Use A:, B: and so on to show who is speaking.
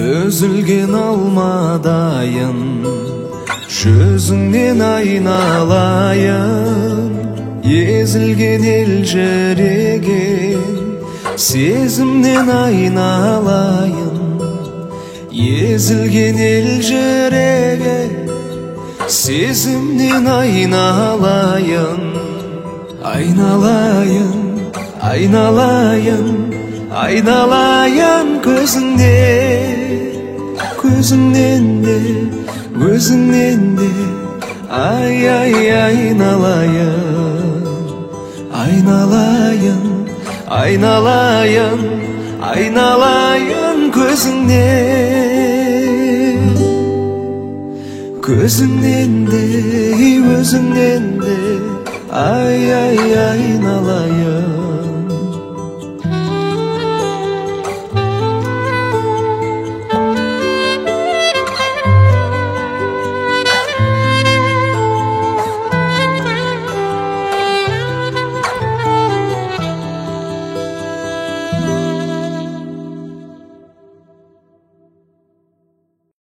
A: Үзілген алмадайын, жүзіңнен айналайын. Езілген елжіреген, сезімнен айналайын. Езілген елжіреген, сезімнен айналайын. Айналайын, айналайын, айналайын көзіңнен де, өзіңнен де. Айналайын, айналайын, айналайын, айналайын көзіңнен де, өзіңнен де. Айналайын.